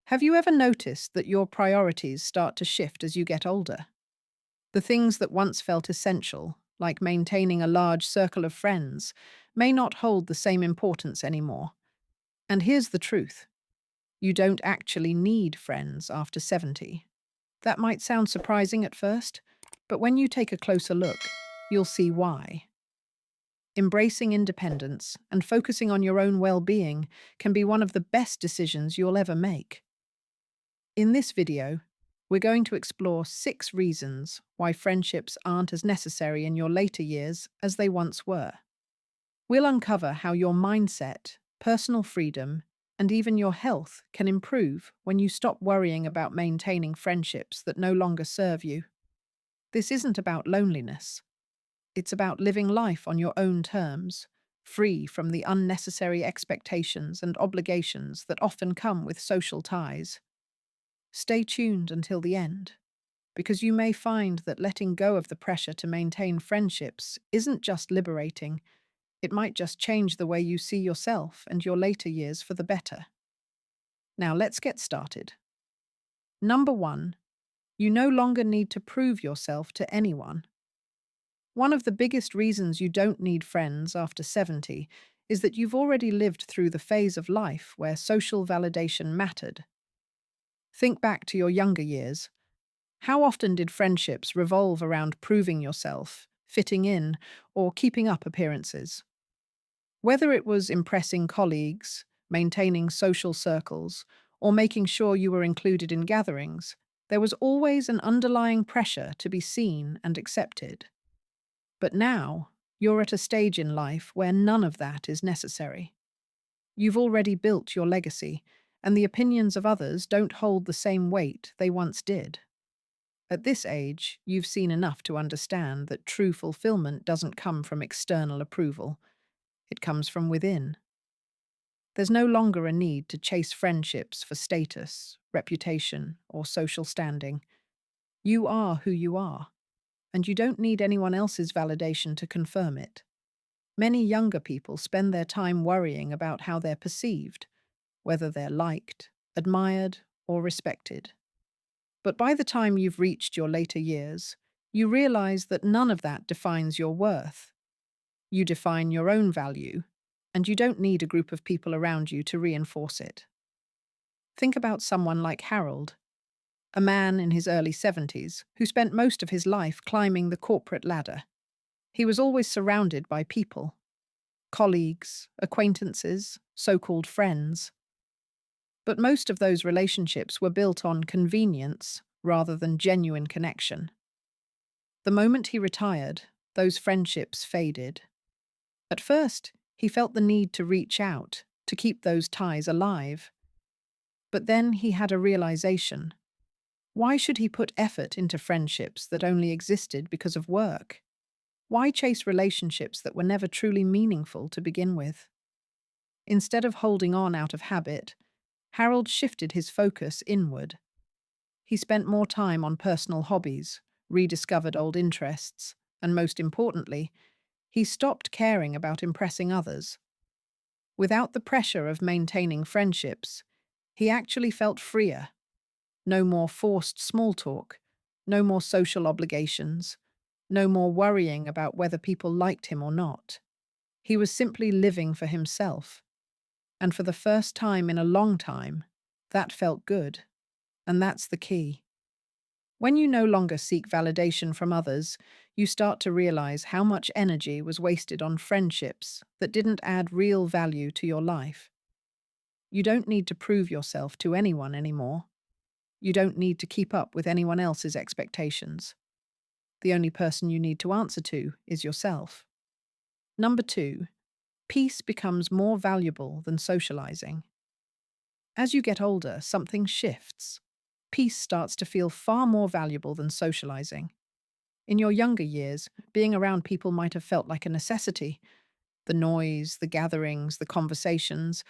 Have you ever noticed that your priorities start to shift as you get older? The things that once felt essential, like maintaining a large circle of friends, may not hold the same importance anymore. And here's the truth: you don't actually need friends after 70. That might sound surprising at first, but when you take a closer look, you'll see why. Embracing independence and focusing on your own well being can be one of the best decisions you'll ever make. In this video, we're going to explore 6 reasons why friendships aren't as necessary in your later years as they once were. We'll uncover how your mindset, personal freedom, and even your health can improve when you stop worrying about maintaining friendships that no longer serve you. This isn't about loneliness. It's about living life on your own terms, free from the unnecessary expectations and obligations that often come with social ties. Stay tuned until the end, because you may find that letting go of the pressure to maintain friendships isn't just liberating, it might just change the way you see yourself and your later years for the better. Now let's get started. Number 1, you no longer need to prove yourself to anyone. One of the biggest reasons you don't need friends after 70 is that you've already lived through the phase of life where social validation mattered. Think back to your younger years. How often did friendships revolve around proving yourself, fitting in, or keeping up appearances? Whether it was impressing colleagues, maintaining social circles, or making sure you were included in gatherings, there was always an underlying pressure to be seen and accepted. But now, you're at a stage in life where none of that is necessary. You've already built your legacy, and the opinions of others don't hold the same weight they once did. At this age, you've seen enough to understand that true fulfillment doesn't come from external approval, it comes from within. There's no longer a need to chase friendships for status, reputation, or social standing. You are who you are, and you don't need anyone else's validation to confirm it. Many younger people spend their time worrying about how they're perceived, whether they're liked, admired, or respected. But by the time you've reached your later years, you realize that none of that defines your worth. You define your own value, and you don't need a group of people around you to reinforce it. Think about someone like Harold, a man in his early 70s who spent most of his life climbing the corporate ladder. He was always surrounded by people, colleagues, acquaintances, so-called friends. But most of those relationships were built on convenience rather than genuine connection. The moment he retired, those friendships faded. At first, he felt the need to reach out, to keep those ties alive. But then he had a realization. Why should he put effort into friendships that only existed because of work? Why chase relationships that were never truly meaningful to begin with? Instead of holding on out of habit, Harold shifted his focus inward. He spent more time on personal hobbies, rediscovered old interests, and most importantly, he stopped caring about impressing others. Without the pressure of maintaining friendships, he actually felt freer. No more forced small talk, no more social obligations, no more worrying about whether people liked him or not. He was simply living for himself. And for the first time in a long time, that felt good. And that's the key. When you no longer seek validation from others, you start to realize how much energy was wasted on friendships that didn't add real value to your life. You don't need to prove yourself to anyone anymore. You don't need to keep up with anyone else's expectations. The only person you need to answer to is yourself. Number 2, peace becomes more valuable than socializing. As you get older, something shifts. Peace starts to feel far more valuable than socializing. In your younger years, being around people might have felt like a necessity. The noise, the gatherings, the conversations,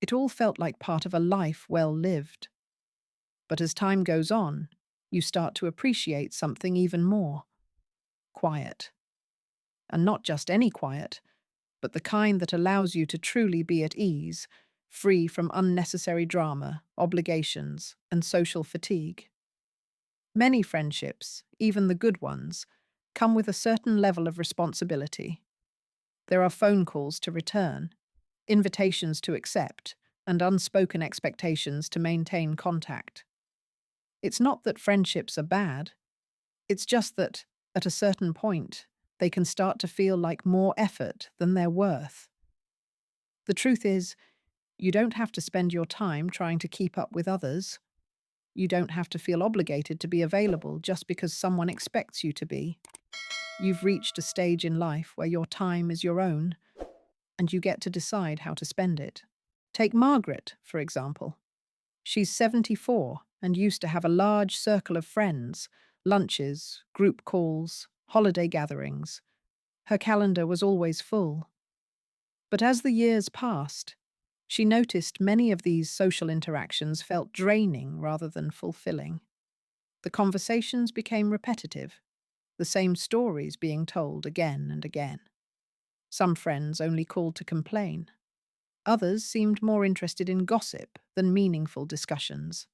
it all felt like part of a life well lived. But as time goes on, you start to appreciate something even more: quiet. And not just any quiet, but the kind that allows you to truly be at ease, free from unnecessary drama, obligations, and social fatigue. Many friendships, even the good ones, come with a certain level of responsibility. There are phone calls to return, invitations to accept, and unspoken expectations to maintain contact. It's not that friendships are bad, it's just that, at a certain point, they can start to feel like more effort than they're worth. The truth is, you don't have to spend your time trying to keep up with others. You don't have to feel obligated to be available just because someone expects you to be. You've reached a stage in life where your time is your own, and you get to decide how to spend it. Take Margaret, for example. She's 74 and used to have a large circle of friends, lunches, group calls, holiday gatherings. Her calendar was always full. But as the years passed, she noticed many of these social interactions felt draining rather than fulfilling. The conversations became repetitive, the same stories being told again and again. Some friends only called to complain. Others seemed more interested in gossip than meaningful discussions.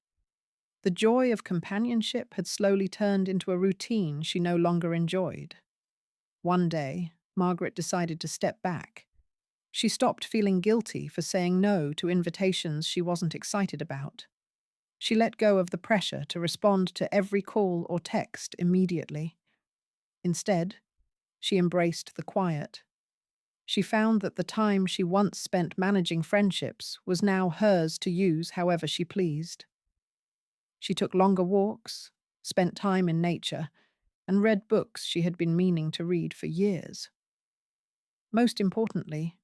The joy of companionship had slowly turned into a routine she no longer enjoyed. One day, Margaret decided to step back. She stopped feeling guilty for saying no to invitations she wasn't excited about. She let go of the pressure to respond to every call or text immediately. Instead, she embraced the quiet. She found that the time she once spent managing friendships was now hers to use however she pleased. She took longer walks, spent time in nature, and read books she had been meaning to read for years. Most importantly,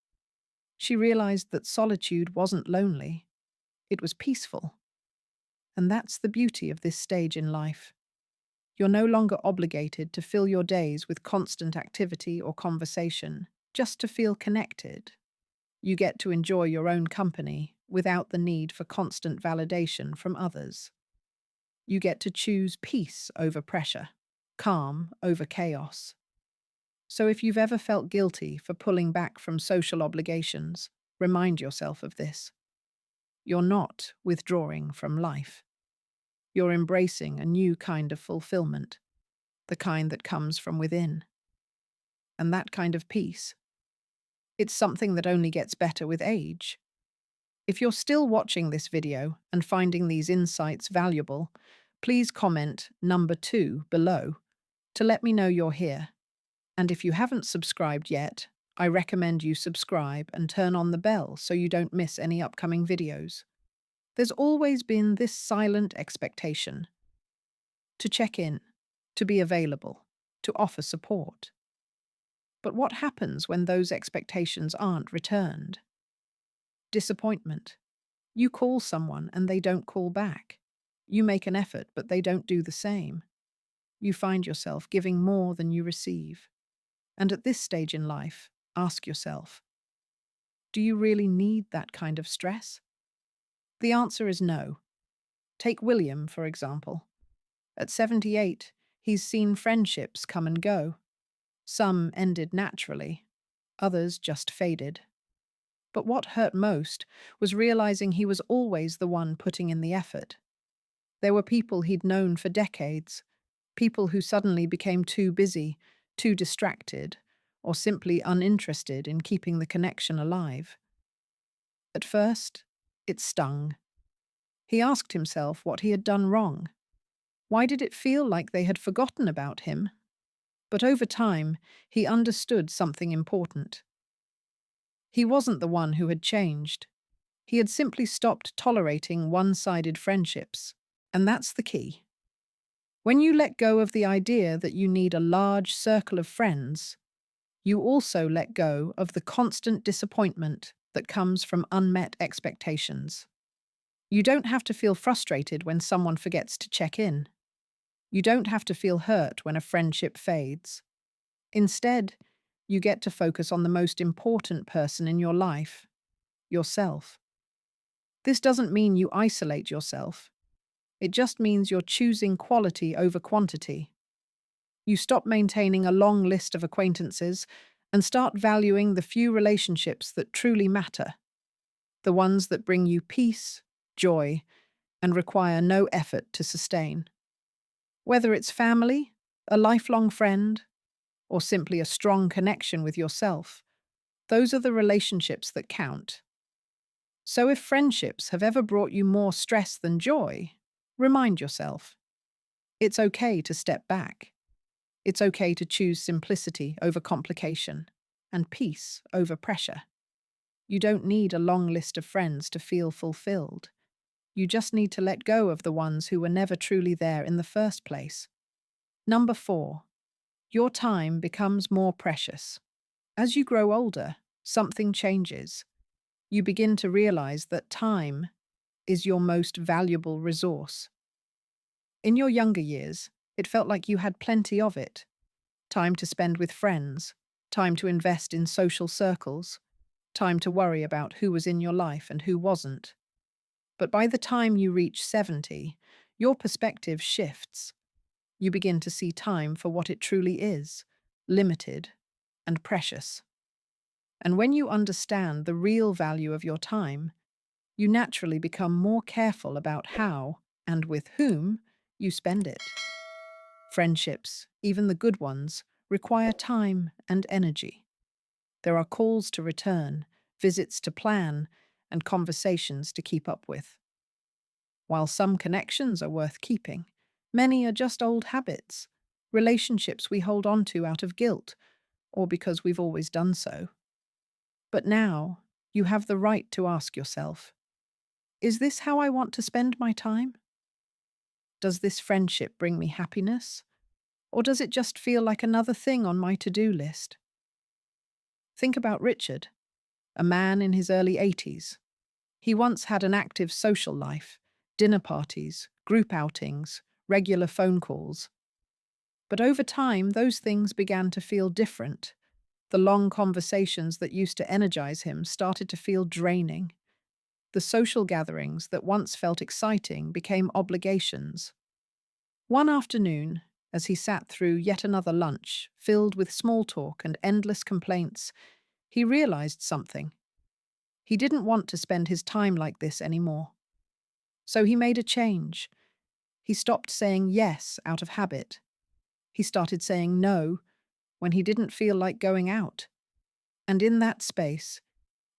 she realized that solitude wasn't lonely, it was peaceful. And that's the beauty of this stage in life. You're no longer obligated to fill your days with constant activity or conversation, just to feel connected. You get to enjoy your own company without the need for constant validation from others. You get to choose peace over pressure, calm over chaos. So if you've ever felt guilty for pulling back from social obligations, remind yourself of this. You're not withdrawing from life. You're embracing a new kind of fulfillment, the kind that comes from within. And that kind of peace, it's something that only gets better with age. If you're still watching this video and finding these insights valuable, please comment number 2 below to let me know you're here. And if you haven't subscribed yet, I recommend you subscribe and turn on the bell so you don't miss any upcoming videos. There's always been this silent expectation to check in, to be available, to offer support. But what happens when those expectations aren't returned? Disappointment. You call someone and they don't call back. You make an effort but they don't do the same. You find yourself giving more than you receive. And at this stage in life, ask yourself, do you really need that kind of stress? The answer is no. Take William, for example. At 78, he's seen friendships come and go. Some ended naturally, others just faded. But what hurt most was realizing he was always the one putting in the effort. There were people he'd known for decades, people who suddenly became too busy, too distracted, or simply uninterested in keeping the connection alive. At first, it stung. He asked himself what he had done wrong. Why did it feel like they had forgotten about him? But over time, he understood something important. He wasn't the one who had changed. He had simply stopped tolerating one-sided friendships. And that's the key. When you let go of the idea that you need a large circle of friends, you also let go of the constant disappointment that comes from unmet expectations. You don't have to feel frustrated when someone forgets to check in. You don't have to feel hurt when a friendship fades. Instead, you get to focus on the most important person in your life, yourself. This doesn't mean you isolate yourself. It just means you're choosing quality over quantity. You stop maintaining a long list of acquaintances and start valuing the few relationships that truly matter. the ones that bring you peace, joy, and require no effort to sustain. Whether it's family, a lifelong friend, or simply a strong connection with yourself, those are the relationships that count. So if friendships have ever brought you more stress than joy, remind yourself, it's okay to step back. It's okay to choose simplicity over complication and peace over pressure. You don't need a long list of friends to feel fulfilled. You just need to let go of the ones who were never truly there in the first place. Number 4, your time becomes more precious. As you grow older, something changes. You begin to realize that time is your most valuable resource. In your younger years, it felt like you had plenty of it. Time to spend with friends, time to invest in social circles, time to worry about who was in your life and who wasn't. But by the time you reach 70, your perspective shifts. You begin to see time for what it truly is, limited and precious. And when you understand the real value of your time, you naturally become more careful about how and with whom you spend it. Friendships, even the good ones, require time and energy. There are calls to return, visits to plan, and conversations to keep up with. While some connections are worth keeping, many are just old habits, relationships we hold on to out of guilt or because we've always done so. But now, you have the right to ask yourself, is this how I want to spend my time? Does this friendship bring me happiness? Or does it just feel like another thing on my to-do list? Think about Richard, a man in his early 80s. He once had an active social life, dinner parties, group outings, regular phone calls. But over time, those things began to feel different. The long conversations that used to energize him started to feel draining. The social gatherings that once felt exciting became obligations. One afternoon, as he sat through yet another lunch, filled with small talk and endless complaints, he realized something. He didn't want to spend his time like this anymore. So he made a change. He stopped saying yes out of habit. He started saying no when he didn't feel like going out. And in that space,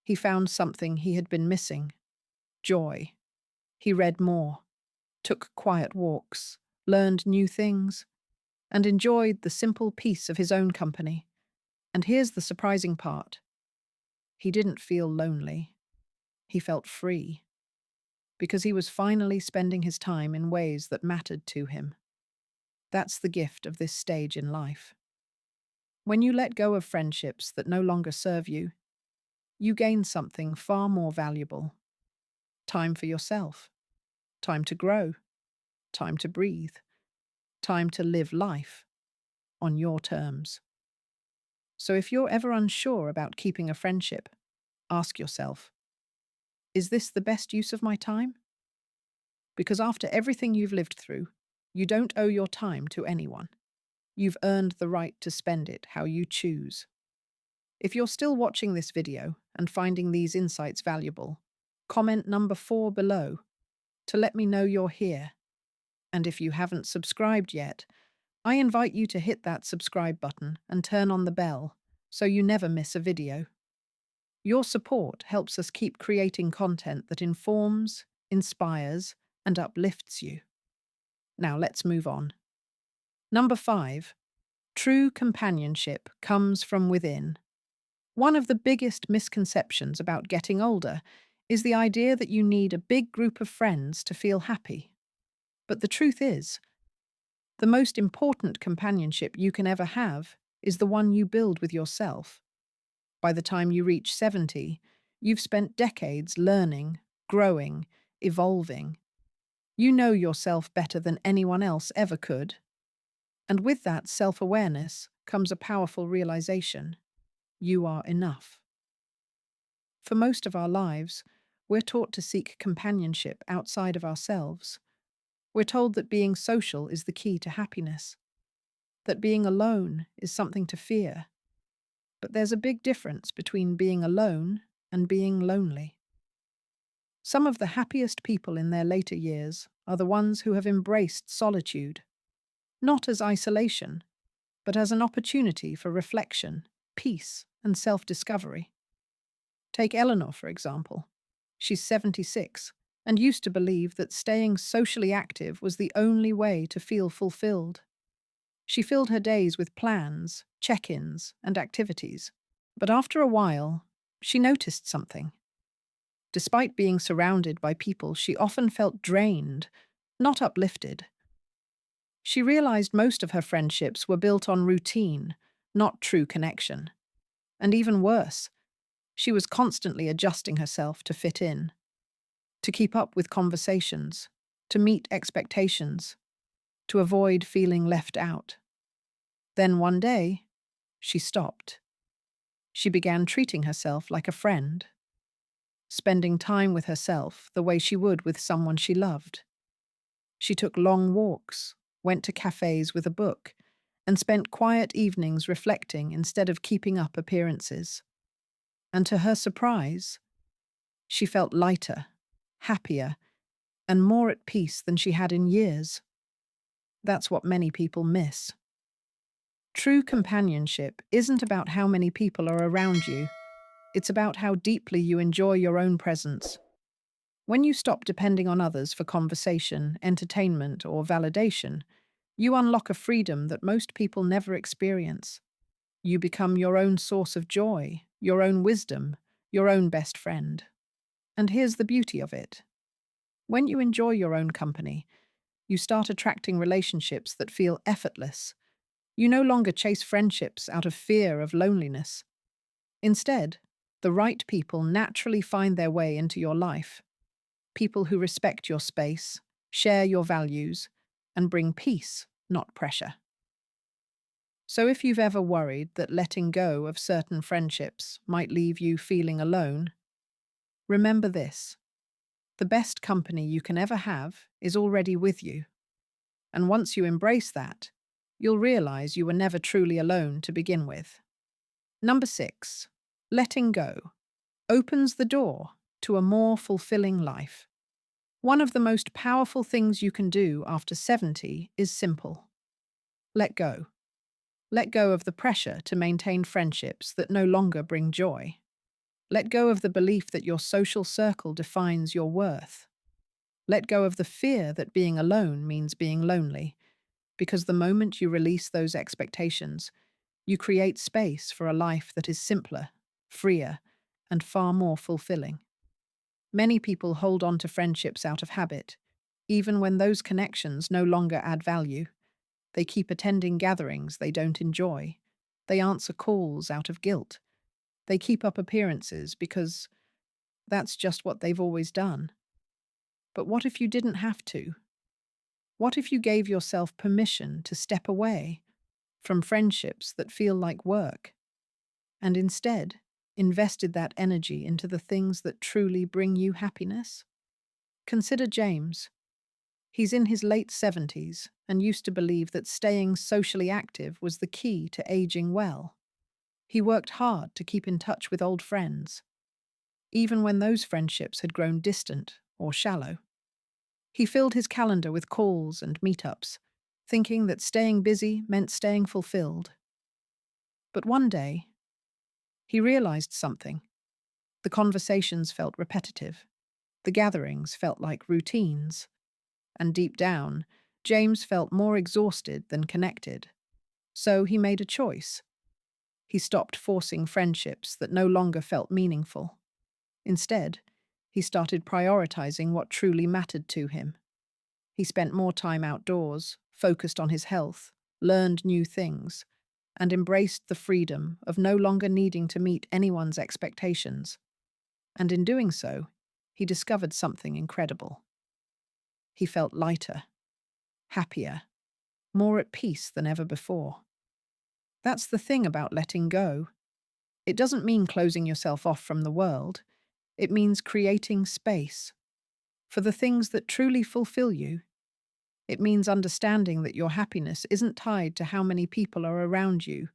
he found something he had been missing: joy. He read more, took quiet walks, learned new things, and enjoyed the simple peace of his own company. And here's the surprising part. He didn't feel lonely. He felt free, because he was finally spending his time in ways that mattered to him. That's the gift of this stage in life. When you let go of friendships that no longer serve you, you gain something far more valuable: time for yourself, time to grow, time to breathe, time to live life on your terms. So if you're ever unsure about keeping a friendship, ask yourself, is this the best use of my time? Because after everything you've lived through, you don't owe your time to anyone. You've earned the right to spend it how you choose. If you're still watching this video and finding these insights valuable, comment number 4 below to let me know you're here. And if you haven't subscribed yet, I invite you to hit that subscribe button and turn on the bell so you never miss a video. Your support helps us keep creating content that informs, inspires, and uplifts you. Now let's move on. Number 5. True companionship comes from within. One of the biggest misconceptions about getting older is the idea that you need a big group of friends to feel happy. But the truth is, the most important companionship you can ever have is the one you build with yourself. By the time you reach 70, you've spent decades learning, growing, evolving. You know yourself better than anyone else ever could. And with that self-awareness comes a powerful realization: you are enough. For most of our lives, we're taught to seek companionship outside of ourselves. We're told that being social is the key to happiness, that being alone is something to fear. But there's a big difference between being alone and being lonely. Some of the happiest people in their later years are the ones who have embraced solitude, not as isolation, but as an opportunity for reflection, peace, and self-discovery. Take Eleanor, for example. She's 76 and used to believe that staying socially active was the only way to feel fulfilled. She filled her days with plans, check-ins, and activities. But after a while, she noticed something. Despite being surrounded by people, she often felt drained, not uplifted. She realized most of her friendships were built on routine, not true connection. And even worse, she was constantly adjusting herself to fit in, to keep up with conversations, to meet expectations, to avoid feeling left out. Then one day, she stopped. She began treating herself like a friend, spending time with herself the way she would with someone she loved. She took long walks, went to cafes with a book, and spent quiet evenings reflecting instead of keeping up appearances. And to her surprise, she felt lighter, happier, and more at peace than she had in years. That's what many people miss. True companionship isn't about how many people are around you. It's about how deeply you enjoy your own presence. When you stop depending on others for conversation, entertainment, or validation, you unlock a freedom that most people never experience. You become your own source of joy, your own wisdom, your own best friend. And here's the beauty of it. When you enjoy your own company, you start attracting relationships that feel effortless. You no longer chase friendships out of fear of loneliness. Instead, the right people naturally find their way into your life. People who respect your space, share your values, and bring peace, not pressure. So if you've ever worried that letting go of certain friendships might leave you feeling alone, remember this. The best company you can ever have is already with you. And once you embrace that, you'll realize you were never truly alone to begin with. Number 6, letting go opens the door to a more fulfilling life. One of the most powerful things you can do after 70 is simple. Let go. Let go of the pressure to maintain friendships that no longer bring joy. Let go of the belief that your social circle defines your worth. Let go of the fear that being alone means being lonely, because the moment you release those expectations, you create space for a life that is simpler, freer, and far more fulfilling. Many people hold on to friendships out of habit, even when those connections no longer add value. They keep attending gatherings they don't enjoy. They answer calls out of guilt. They keep up appearances because that's just what they've always done. But what if you didn't have to? What if you gave yourself permission to step away from friendships that feel like work, and instead invested that energy into the things that truly bring you happiness? Consider James. He's in his late 70s and used to believe that staying socially active was the key to aging well. He worked hard to keep in touch with old friends, even when those friendships had grown distant or shallow. He filled his calendar with calls and meetups, thinking that staying busy meant staying fulfilled. But one day, he realized something. The conversations felt repetitive. The gatherings felt like routines. And deep down, James felt more exhausted than connected. So he made a choice. He stopped forcing friendships that no longer felt meaningful. Instead, he started prioritizing what truly mattered to him. He spent more time outdoors, focused on his health, learned new things, and embraced the freedom of no longer needing to meet anyone's expectations. And in doing so, he discovered something incredible. He felt lighter, happier, more at peace than ever before. That's the thing about letting go. It doesn't mean closing yourself off from the world. It means creating space for the things that truly fulfill you. It means understanding that your happiness isn't tied to how many people are around you,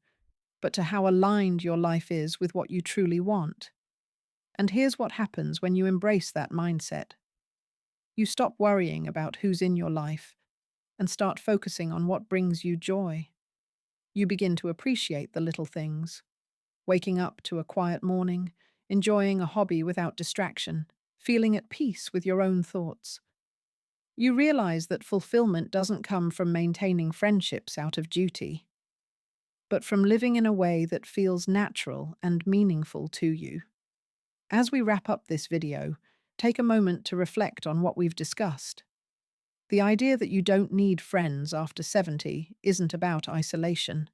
but to how aligned your life is with what you truly want. And here's what happens when you embrace that mindset. You stop worrying about who's in your life and start focusing on what brings you joy. You begin to appreciate the little things, waking up to a quiet morning, enjoying a hobby without distraction, feeling at peace with your own thoughts. You realize that fulfillment doesn't come from maintaining friendships out of duty, but from living in a way that feels natural and meaningful to you. As we wrap up this video, take a moment to reflect on what we've discussed. The idea that you don't need friends after 70 isn't about isolation.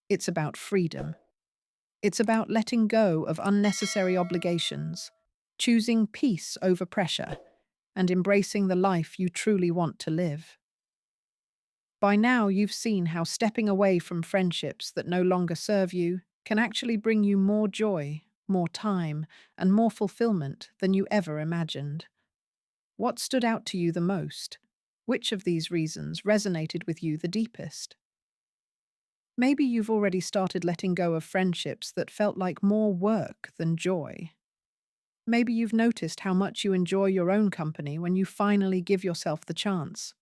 It's about freedom. It's about letting go of unnecessary obligations, choosing peace over pressure, and embracing the life you truly want to live. By now, you've seen how stepping away from friendships that no longer serve you can actually bring you more joy, more time, and more fulfillment than you ever imagined. What stood out to you the most? Which of these reasons resonated with you the deepest? Maybe you've already started letting go of friendships that felt like more work than joy. Maybe you've noticed how much you enjoy your own company when you finally give yourself the chance.